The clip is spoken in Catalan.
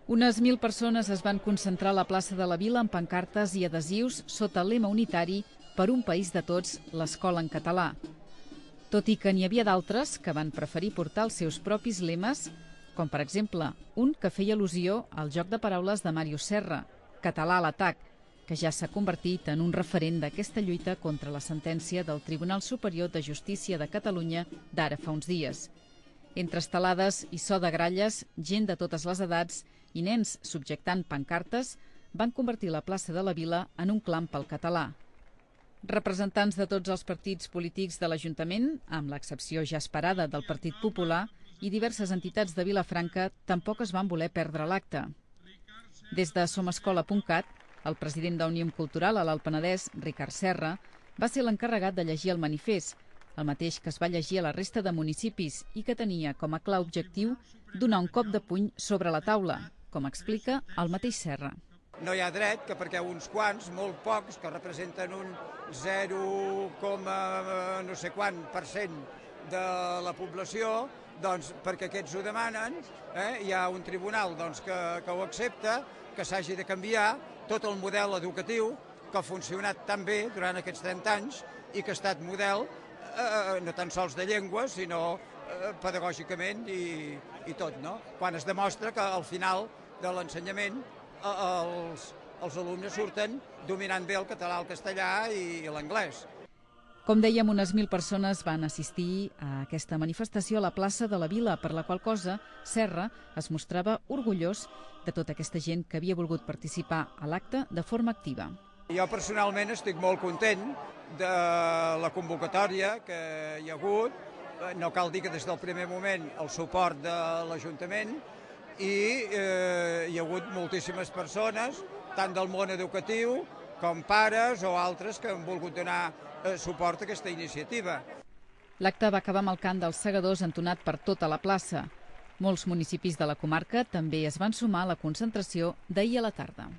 Unes 1.000 persones es van concentrar a la plaça de la Vila amb pancartes i adhesius sota el lema unitari "Per un país de tots, l'escola en català". Tot i que n'hi havia d'altres que van preferir portar els seus propis lemes, com per exemple un que feia al·lusió al joc de paraules de Màrius Serra, "Català a l'atac", que ja s'ha convertit en un referent d'aquesta lluita contra la sentència del Tribunal Superior de Justícia de Catalunya d'ara fa uns dies. Entre estelades i so de gralles, gent de totes les edats i nens subjectant pancartes van convertir la plaça de la Vila en un clam pel català. Representants de tots els partits polítics de l'Ajuntament, amb l'excepció ja esperada del Partit Popular, i diverses entitats de Vilafranca tampoc es van voler perdre l'acte. Des de somescola.cat, el president d'Òmnium Cultural a l'Alt Penedès, Ricard Serra, va ser l'encarregat de llegir el manifest, el mateix que es va llegir a la resta de municipis i que tenia com a clar objectiu donar un cop de puny sobre la taula, com explica el mateix Serra. No hi ha dret que perquè uns quants, molt pocs, que representen un 0, no sé quant % de la població, doncs perquè aquests ho demanen, hi ha un tribunal que ho accepta, que s'hagi de canviar tot el model educatiu que ha funcionat tan bé durant aquests 30 anys i que ha estat model no tan sols de llengua, sinó pedagògicament i tot, no? Quan es demostra que al final de l'ensenyament els alumnes surten dominant bé el català, el castellà i l'anglès. Com dèiem, unes 1.000 persones van assistir a aquesta manifestació a la plaça de la Vila, per la qual cosa Serra es mostrava orgullós de tota aquesta gent que havia volgut participar a l'acte de forma activa. Jo personalment estic molt content de la convocatòria que hi ha hagut. No cal dir que des del primer moment el suport de l'Ajuntament i hi ha hagut moltíssimes persones, tant del món educatiu com pares o altres que han volgut donar suport a aquesta iniciativa. L'acte va acabar amb el cant dels segadors entonat per tota la plaça. Molts municipis de la comarca també es van sumar a la concentració d'ahir a la tarda.